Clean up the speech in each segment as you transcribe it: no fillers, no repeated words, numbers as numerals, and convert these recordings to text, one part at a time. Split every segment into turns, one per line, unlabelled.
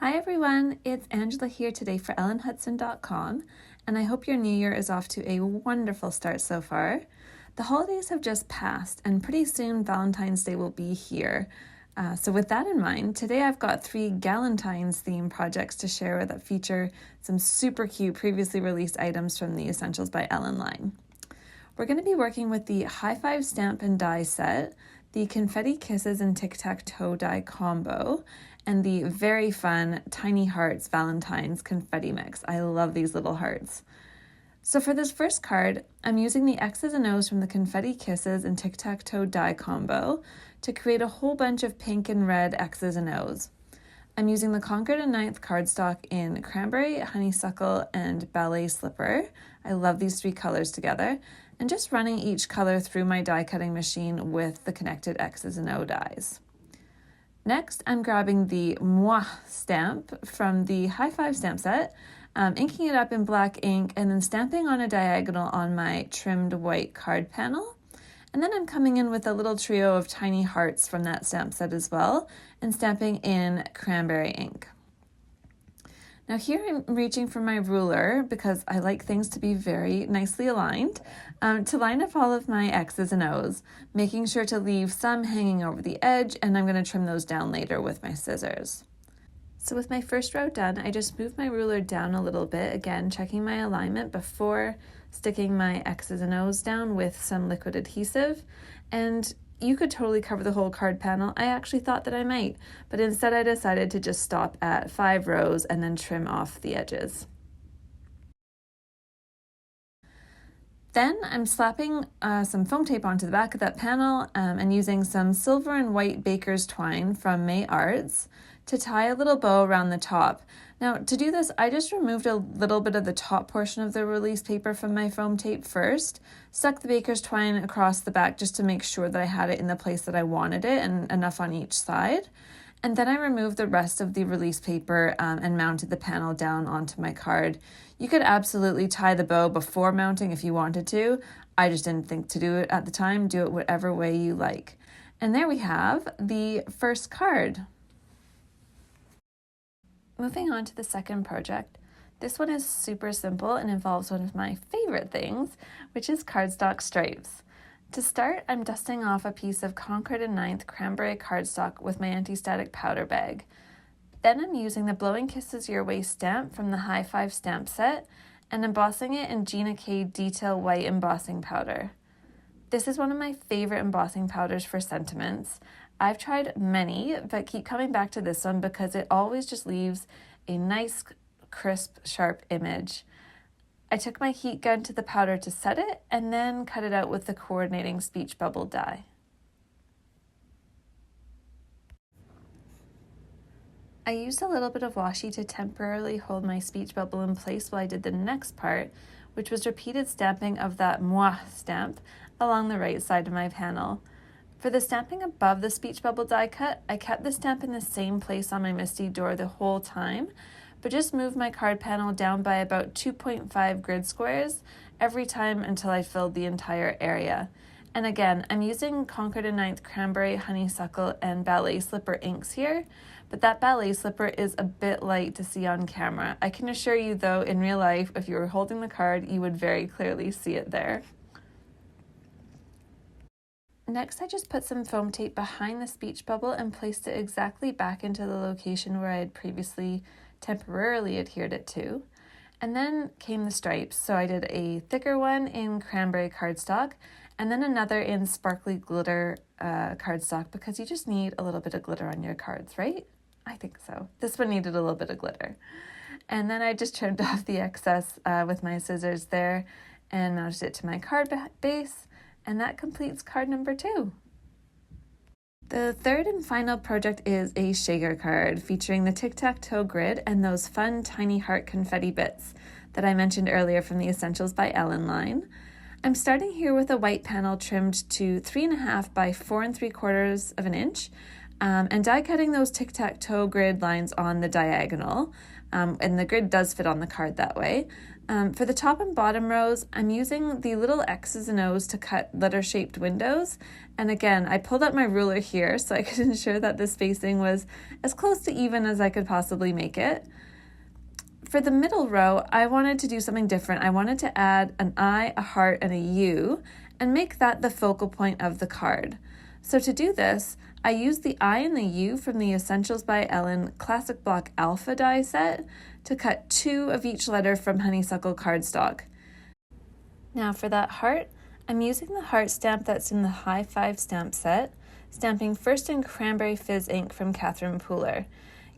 Hi everyone, it's Angela here today for ellenhudson.com, and I hope your new year is off to a wonderful start so far. The holidays have just passed, and pretty soon Valentine's Day will be here. So with that in mind, today I've got 3 Galentines theme projects to share that feature some super cute previously released items from the Essentials by Ellen line. We're going to be working with the High Five Stamp and Die set, the Confetti Kisses and Tic-Tac-Toe die combo, and the very fun Tiny Hearts Valentine's confetti mix. I love these little hearts. So for this first card, I'm using the X's and O's from the Confetti Kisses and Tic-Tac-Toe die combo to create a whole bunch of pink and red X's and O's. I'm using the Concord and Ninth cardstock in Cranberry, Honeysuckle, and Ballet Slipper. I love these 3 colors together, and just running each color through my die cutting machine with the connected X's and O dies. Next, I'm grabbing the Moi stamp from the High Five stamp set, inking it up in black ink, and then stamping on a diagonal on my trimmed white card panel. And then I'm coming in with a little trio of tiny hearts from that stamp set as well, and stamping in cranberry ink. Now here I'm reaching for my ruler because I like things to be very nicely aligned to line up all of my X's and O's, making sure to leave some hanging over the edge, and I'm going to trim those down later with my scissors. So with my first row done, I just moved my ruler down a little bit, again checking my alignment before sticking my X's and O's down with some liquid adhesive. And you could totally cover the whole card panel. I actually thought that I might, but instead I decided to just stop at 5 rows and then trim off the edges. Then I'm slapping some foam tape onto the back of that panel and using some silver and white baker's twine from May Arts to tie a little bow around the top. Now to do this, I just removed a little bit of the top portion of the release paper from my foam tape first, stuck the baker's twine across the back just to make sure that I had it in the place that I wanted it and enough on each side. And then I removed the rest of the release paper and mounted the panel down onto my card. You could absolutely tie the bow before mounting if you wanted to. I just didn't think to do it at the time. Do it whatever way you like. And there we have the first card. Moving on to the second project. This one is super simple and involves one of my favorite things, which is cardstock stripes. To start, I'm dusting off a piece of Concord and Ninth cranberry cardstock with my anti-static powder bag. Then I'm using the Blowing Kisses Your Way stamp from the High Five stamp set and embossing it in Gina K Detail White embossing powder. This is one of my favorite embossing powders for sentiments. I've tried many, but keep coming back to this one because it always just leaves a nice, crisp, sharp image. I took my heat gun to the powder to set it and then cut it out with the coordinating speech bubble die. I used a little bit of washi to temporarily hold my speech bubble in place while I did the next part, which was repeated stamping of that Moi stamp along the right side of my panel. For the stamping above the speech bubble die cut, I kept the stamp in the same place on my MISTI door the whole time, but just moved my card panel down by about 2.5 grid squares every time until I filled the entire area. And again, I'm using Concord and Ninth Cranberry, Honeysuckle, and Ballet Slipper inks here, but that Ballet Slipper is a bit light to see on camera. I can assure you though, in real life, if you were holding the card, you would very clearly see it there. Next, I just put some foam tape behind the speech bubble and placed it exactly back into the location where I had previously temporarily adhered it to. And then came the stripes. So I did a thicker one in cranberry cardstock and then another in sparkly glitter cardstock because you just need a little bit of glitter on your cards, right? I think so. This one needed a little bit of glitter. And then I just trimmed off the excess with my scissors there and mounted it to my card base. And that completes card number 2. The third and final project is a shaker card featuring the tic-tac-toe grid and those fun tiny heart confetti bits that I mentioned earlier from the Essentials by Ellen line. I'm starting here with a white panel trimmed to 3.5 by 4 3/4 of an inch and die cutting those tic-tac-toe grid lines on the diagonal, and the grid does fit on the card that way. For the top and bottom rows, I'm using the little X's and O's to cut letter-shaped windows. And again, I pulled out my ruler here so I could ensure that the spacing was as close to even as I could possibly make it. For the middle row, I wanted to do something different. I wanted to add an I, a heart, and a U, and make that the focal point of the card. So to do this, I used the I and the U from the Essentials by Ellen Classic Block Alpha die set to cut 2 of each letter from honeysuckle cardstock. Now for that heart, I'm using the heart stamp that's in the High 5 stamp set, stamping first in Cranberry Fizz ink from Catherine Pooler.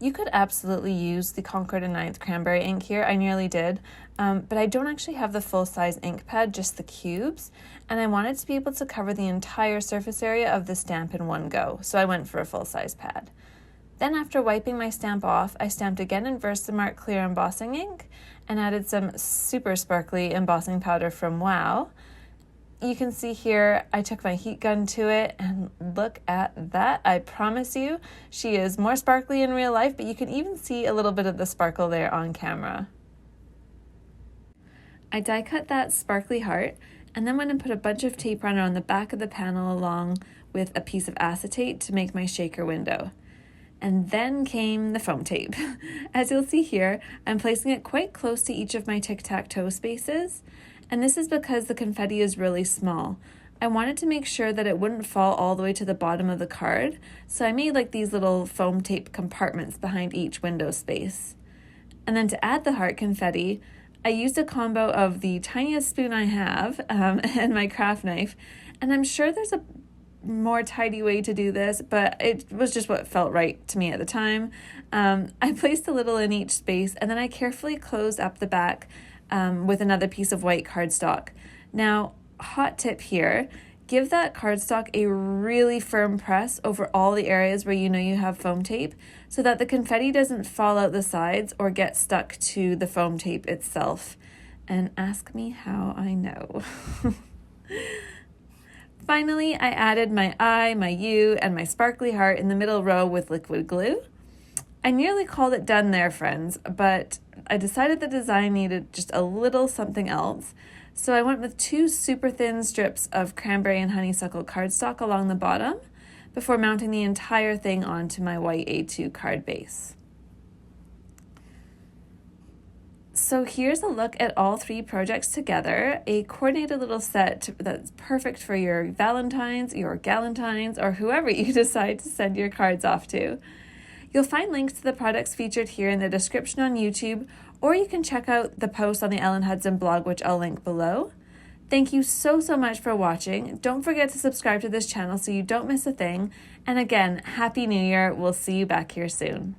You could absolutely use the Concord & 9th cranberry ink here, I nearly did, but I don't actually have the full-size ink pad, just the cubes, and I wanted to be able to cover the entire surface area of the stamp in one go, so I went for a full-size pad. Then after wiping my stamp off, I stamped again in Versamark clear embossing ink and added some super sparkly embossing powder from Wow. You can see here, I took my heat gun to it and look at that. I promise you, she is more sparkly in real life, but you can even see a little bit of the sparkle there on camera. I die cut that sparkly heart and then went and put a bunch of tape runner on the back of the panel along with a piece of acetate to make my shaker window. And then came the foam tape. As you'll see here, I'm placing it quite close to each of my tic-tac-toe spaces. And this is because the confetti is really small. I wanted to make sure that it wouldn't fall all the way to the bottom of the card, so I made like these little foam tape compartments behind each window space. And then to add the heart confetti, I used a combo of the tiniest spoon I have and my craft knife, and I'm sure there's a more tidy way to do this, but it was just what felt right to me at the time. I placed a little in each space, and then I carefully closed up the back with another piece of white cardstock. Now, hot tip here, give that cardstock a really firm press over all the areas where you know you have foam tape so that the confetti doesn't fall out the sides or get stuck to the foam tape itself. And ask me how I know. Finally, I added my I, my U, and my sparkly heart in the middle row with liquid glue. I nearly called it done there, friends, but I decided the design needed just a little something else, so I went with 2 super thin strips of cranberry and honeysuckle cardstock along the bottom before mounting the entire thing onto my white A2 card base. So here's a look at all 3 projects together, a coordinated little set that's perfect for your Valentines, your Galentines, or whoever you decide to send your cards off to. You'll find links to the products featured here in the description on YouTube, or you can check out the post on the Ellen Hudson blog, which I'll link below. Thank you so much for watching. Don't forget to subscribe to this channel so you don't miss a thing. And again, Happy New Year. We'll see you back here soon.